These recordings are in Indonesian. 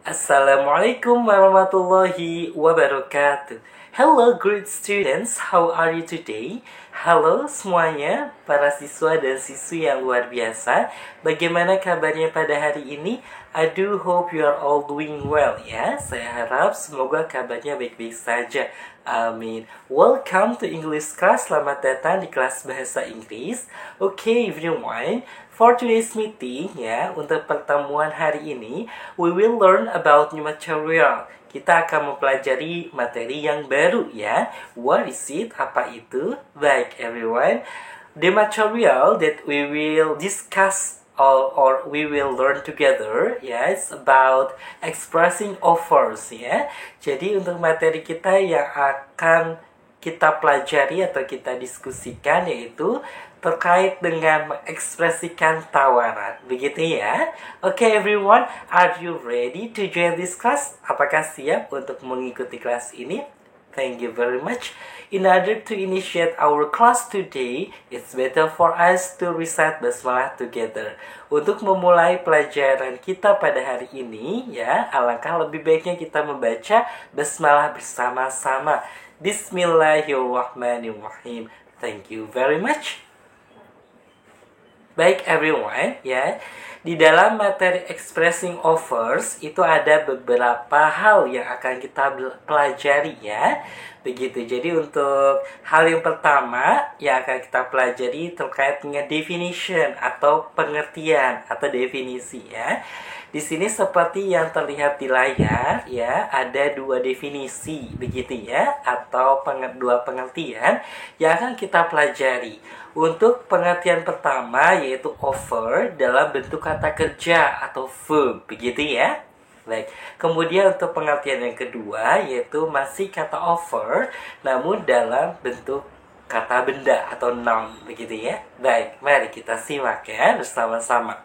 Assalamualaikum warahmatullahi wabarakatuh. Hello great students, how are you today? Halo semuanya, para siswa dan siswi yang luar biasa. Bagaimana kabarnya pada hari ini? I do hope you are all doing well ya. Saya harap semoga kabarnya baik-baik saja. Amin. Welcome to English class. Selamat datang di kelas bahasa Inggris. Okay everyone, for today's meeting ya, untuk pertemuan hari ini, we will learn about new material. Kita akan mempelajari materi yang baru ya. What is it? Apa itu? Baik everyone, the material that we will discuss or we will learn together ya, it's about expressing offers ya. Jadi untuk materi kita yang akan kita pelajari atau kita diskusikan yaitu terkait dengan mengekspresikan tawaran. Begitu ya. Okay everyone, are you ready to join this class? Apakah siap untuk mengikuti kelas ini? Thank you very much. In order to initiate our class today, it's better for us to recite basmalah together. Untuk memulai pelajaran kita pada hari ini, ya, alangkah lebih baiknya kita membaca basmalah bersama-sama. Bismillahirrahmanirrahim. Thank you very much. Baik everyone, ya. Di dalam materi expressing offers itu ada beberapa hal yang akan kita pelajari ya. Begitu. Jadi untuk hal yang pertama yang akan kita pelajari terkait dengan definition atau pengertian atau definisi ya. Di sini seperti yang terlihat di layar ya, ada dua definisi begitu ya, atau dua pengertian yang akan kita pelajari. Untuk pengertian pertama yaitu offer dalam bentuk kata kerja atau verb, begitu ya. Baik. Kemudian untuk pengertian yang kedua yaitu masih kata offer namun dalam bentuk kata benda atau noun, begitu ya. Baik, mari kita simak ya bersama-sama.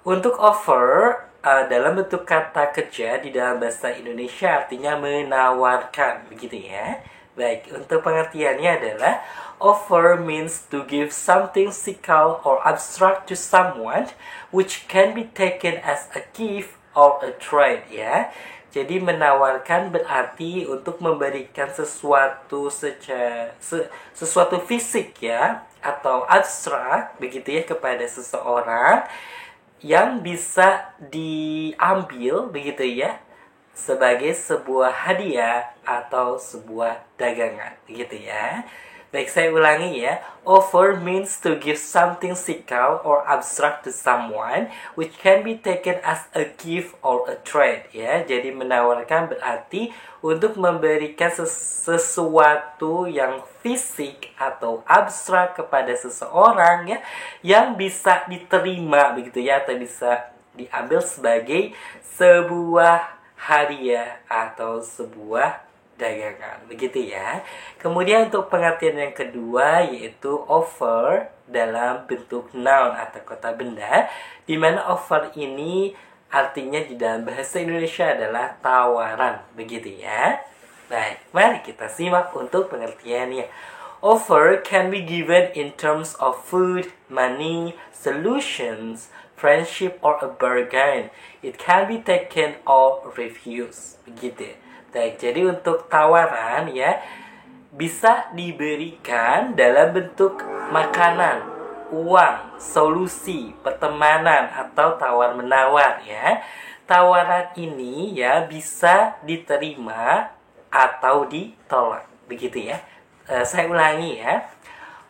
Untuk offer dalam bentuk kata kerja di dalam bahasa Indonesia artinya menawarkan, begitu ya. Baik, untuk pengertiannya adalah offer means to give something physical or abstract to someone which can be taken as a gift or a trade ya. Jadi menawarkan berarti untuk memberikan sesuatu sesuatu fisik ya atau abstrak begitu ya kepada seseorang yang bisa diambil begitu ya sebagai sebuah hadiah atau sebuah dagangan gitu ya. Baik, saya ulangi ya. Offer means to give something physical or abstract to someone which can be taken as a gift or a trade ya. Jadi menawarkan berarti untuk memberikan sesuatu yang fisik atau abstrak kepada seseorang ya yang bisa diterima begitu ya atau bisa diambil sebagai sebuah hadiah atau sebuah dagangan, begitu ya. Kemudian untuk pengertian yang kedua yaitu offer dalam bentuk noun atau kata benda, di mana offer ini artinya di dalam bahasa Indonesia adalah tawaran, begitu ya. Baik, mari kita simak untuk pengertiannya. Offer can be given in terms of food, money, solutions, friendship, or a bargain. It can be taken or refused. Begitu. Baik, jadi untuk tawaran ya bisa diberikan dalam bentuk makanan, uang, solusi, pertemanan atau tawar-menawar ya. Tawaran ini ya bisa diterima atau ditolak. Begitu ya. Saya ulangi ya.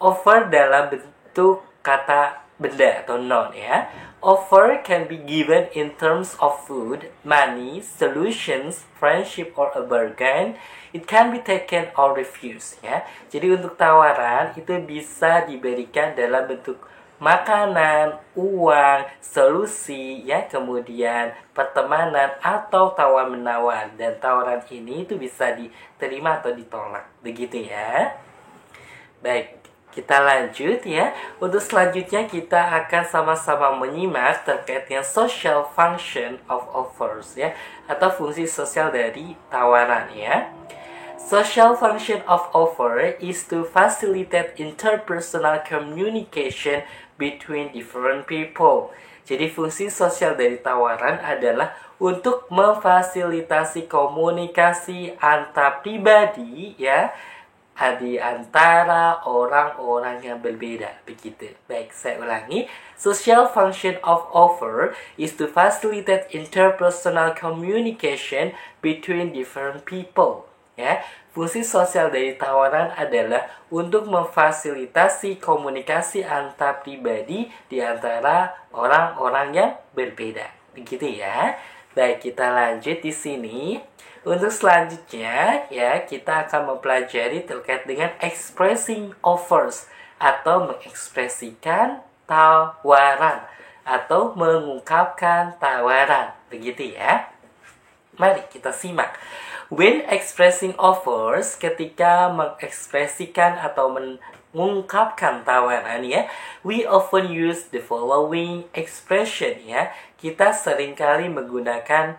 Offer dalam bentuk kata benda atau noun ya. Offer can be given in terms of food, money, solutions, friendship, or a bargain. It can be taken or refused ya. Jadi untuk tawaran itu bisa diberikan dalam bentuk makanan, uang, solusi ya, kemudian pertemanan atau tawar-menawar, dan tawaran ini itu bisa diterima atau ditolak. Begitu ya. Baik, kita lanjut ya. Untuk selanjutnya kita akan sama-sama menyimak terkait dengan social function of offers ya, atau fungsi sosial dari tawaran ya. Social function of offer is to facilitate interpersonal communication between different people. Jadi fungsi sosial dari tawaran adalah untuk memfasilitasi komunikasi antar pribadi ya di antara orang-orang yang berbeda. Begitu. Baik, saya ulangi. Social function of offer is to facilitate interpersonal communication between different people. Ya, fungsi sosial dari tawaran adalah untuk memfasilitasi komunikasi antar pribadi di antara orang-orang yang berbeda. Begitu ya. Baik, kita lanjut di sini. Untuk selanjutnya ya kita akan mempelajari terkait dengan expressing offers atau mengekspresikan tawaran atau mengungkapkan tawaran. Begitu ya. Mari kita simak. When expressing offers, ketika mengekspresikan atau mengungkapkan tawaran ya, we often use the following expression ya. Kita seringkali menggunakan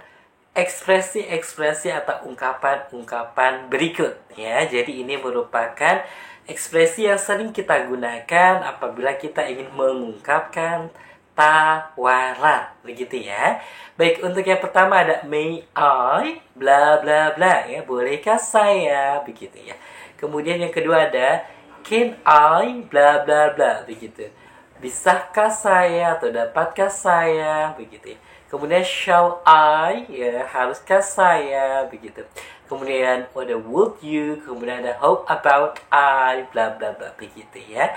ekspresi-ekspresi atau ungkapan-ungkapan berikut ya. Jadi ini merupakan ekspresi yang sering kita gunakan apabila kita ingin mengungkapkan tawaran, begitu ya. Baik, untuk yang pertama ada may I bla bla bla ya, bolehkah saya, begitu ya. Kemudian yang kedua ada can I bla bla bla, begitu. Bisakah saya atau dapatkah saya, begitu ya. Kemudian shall I, ya haruskah saya, begitu. Kemudian ada would you, kemudian ada how about I, bla bla bla, begitu ya.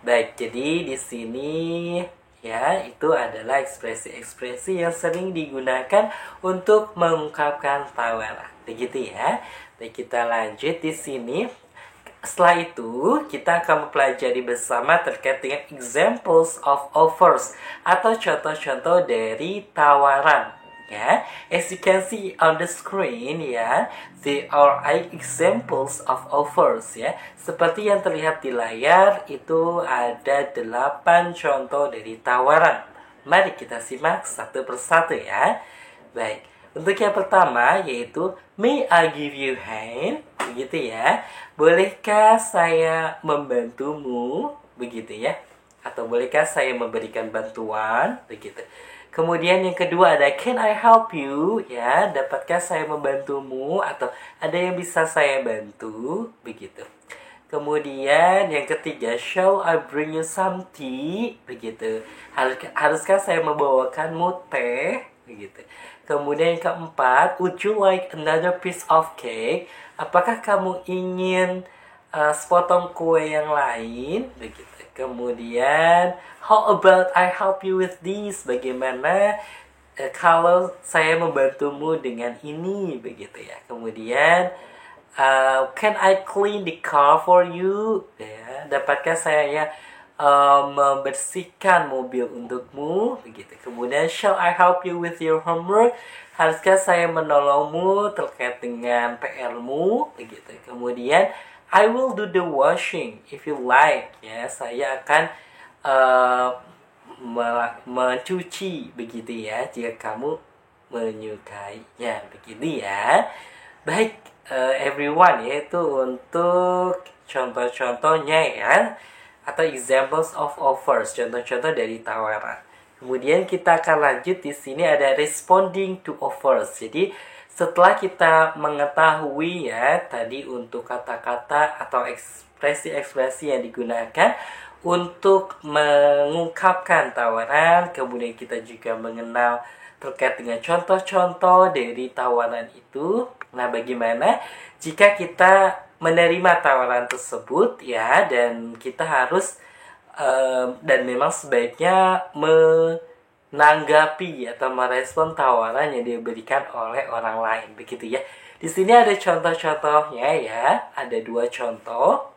Baik, jadi di sini ya itu adalah ekspresi-ekspresi yang sering digunakan untuk mengungkapkan tawaran, begitu ya. Baik, kita lanjut di sini. Setelah itu, kita akan mempelajari bersama terkait dengan examples of offers atau contoh-contoh dari tawaran. Ya, as you can see on the screen, ya, there are 8 examples of offers. Ya, seperti yang terlihat di layar itu ada 8 contoh dari tawaran. Mari kita simak satu persatu ya. Baik. Untuk yang pertama yaitu may I give you hand, begitu ya. Bolehkah saya membantumu, begitu ya. Atau bolehkah saya memberikan bantuan, begitu. Kemudian yang kedua ada can I help you, ya. Dapatkah saya membantumu atau ada yang bisa saya bantu, begitu. Kemudian yang ketiga shall I bring you some tea, begitu. Haruskah saya membawakanmu teh, begitu. Kemudian yang keempat, would you like another piece of cake? Apakah kamu ingin sepotong kue yang lain? Begitu. Kemudian, how about I help you with this? Bagaimana kalau saya membantumu dengan ini? Begitu ya. Kemudian, can I clean the car for you? Ya, dapatkah saya membersihkan mobil untukmu, begitu. Kemudian shall I help you with your homework? Haruskah saya menolongmu terkait dengan PR-mu, begitu. Kemudian I will do the washing if you like, ya. Saya akan mencuci, begitu ya, jika kamu menyukainya, begitu ya. Baik, everyone, yaitu untuk contoh-contohnya ya, atau examples of offers, contoh-contoh dari tawaran. Kemudian kita akan lanjut di sini ada responding to offers. Jadi setelah kita mengetahui ya tadi untuk kata-kata atau ekspresi-ekspresi yang digunakan untuk mengungkapkan tawaran, kemudian kita juga mengenal terkait dengan contoh-contoh dari tawaran itu. Nah, bagaimana jika kita menerima tawaran tersebut ya, dan kita harus dan memang sebaiknya menanggapi atau merespon tawaran yang diberikan oleh orang lain, begitu ya. Di sini ada contoh-contohnya ya, ada 2 contoh.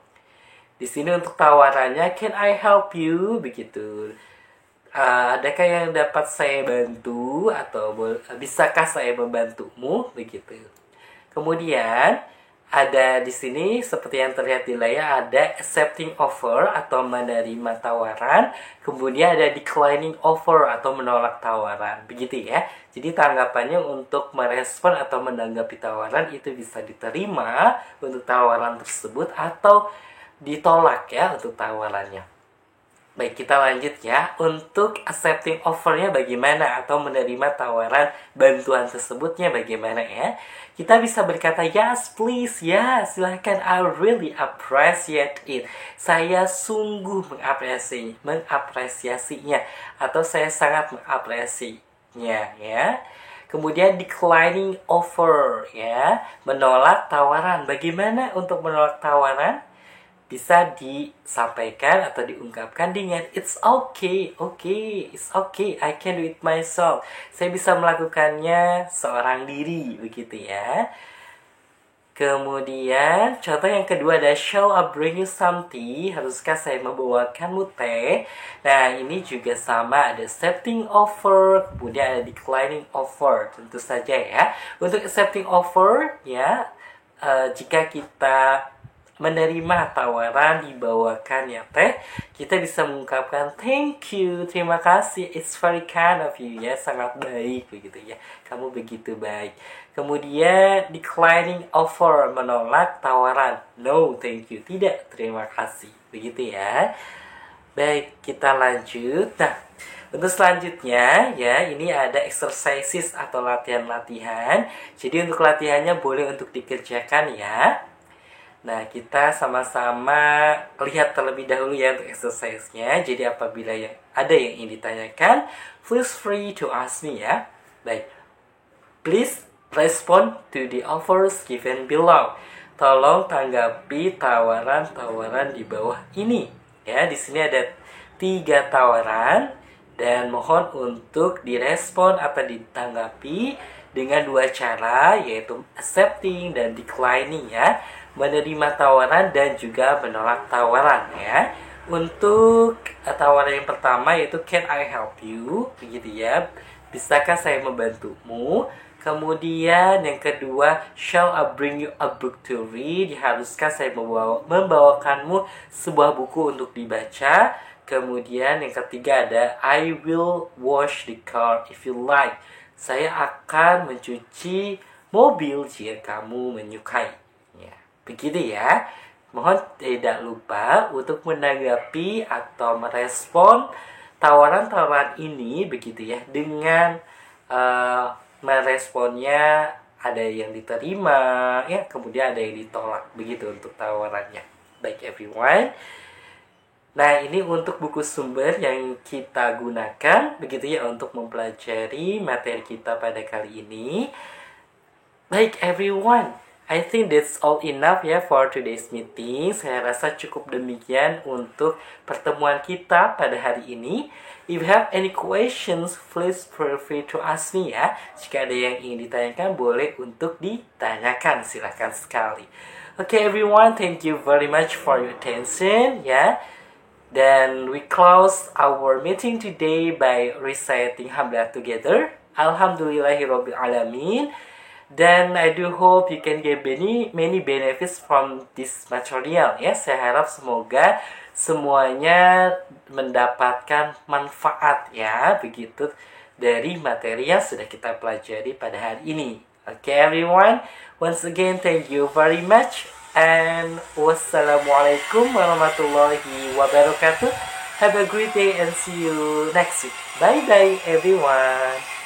Di sini untuk tawarannya can I help you, begitu. Adakah yang dapat saya bantu atau bisakah saya membantumu, begitu. Kemudian ada di sini seperti yang terlihat di layar ada accepting offer atau menerima tawaran, kemudian ada declining offer atau menolak tawaran, begitu ya. Jadi tanggapannya untuk merespon atau menanggapi tawaran itu bisa diterima untuk tawaran tersebut atau ditolak ya untuk tawarannya. Baik, kita lanjut ya. Untuk accepting offernya bagaimana atau menerima tawaran bantuan tersebutnya bagaimana ya. Kita bisa berkata, yes please, ya silahkan, I really appreciate it. Saya sungguh mengapresiasinya atau saya sangat mengapresiasinya ya. Kemudian declining offer ya, menolak tawaran. Bagaimana untuk menolak tawaran? Bisa disampaikan atau diungkapkan dengan it's okay, it's okay, I can do it myself. Saya bisa melakukannya seorang diri, begitu ya. Kemudian contoh yang kedua ada shall I bring you some tea? Haruskah saya membawakanmu teh? Nah, ini juga sama, ada accepting offer, kemudian ada declining offer. Tentu saja ya. Untuk accepting offer ya, jika kita menerima tawaran dibawakan ya teh, kita bisa mengungkapkan thank you, terima kasih, it's very kind of you ya, sangat baik begitu ya, kamu begitu baik. Kemudian declining offer, menolak tawaran, no thank you, tidak terima kasih, begitu ya. Baik, kita lanjut. Nah, untuk selanjutnya ya, ini ada exercises atau latihan-latihan. Jadi untuk latihannya boleh untuk dikerjakan ya. Nah, kita sama-sama lihat terlebih dahulu ya untuk exercise-nya. Jadi apabila ada yang ingin ditanyakan, please free to ask me ya. Baik. Please respond to the offers given below. Tolong tanggapi tawaran-tawaran di bawah ini. Ya, di sini ada 3 tawaran dan mohon untuk direspon atau ditanggapi dengan 2 cara, yaitu accepting dan declining ya. Menerima tawaran dan juga menolak tawaran ya. Untuk tawaran yang pertama yaitu can I help you, begitu ya, bisakah saya membantumu. Kemudian yang kedua, shall I bring you a book to read, haruskah saya membawakanmu sebuah buku untuk dibaca. Kemudian yang ketiga ada I will wash the car if you like, saya akan mencuci mobil jika kamu menyukai. Begitu ya. Mohon tidak lupa untuk menanggapi atau merespon tawaran-tawaran ini begitu ya, dengan meresponnya ada yang diterima ya, kemudian ada yang ditolak, begitu untuk tawarannya. Baik everyone. Nah, ini untuk buku sumber yang kita gunakan begitu ya untuk mempelajari materi kita pada kali ini. Baik everyone, I think that's all enough ya for today's meeting. Saya rasa cukup demikian untuk pertemuan kita pada hari ini. If you have any questions, please feel free to ask me ya. Jika ada yang ingin ditanyakan, boleh untuk ditanyakan, silahkan sekali. Okay everyone, thank you very much for your attention ya. Then we close our meeting today by reciting Hamdalah together. Alhamdulillahirabbil alamin. Then I do hope you can get many benefits from this material ya. Saya harap semoga semuanya mendapatkan manfaat ya, begitu, dari materi yang sudah kita pelajari pada hari ini. Okay everyone, once again thank you very much and wassalamualaikum warahmatullahi wabarakatuh. Have a great day and see you next week. Bye bye everyone.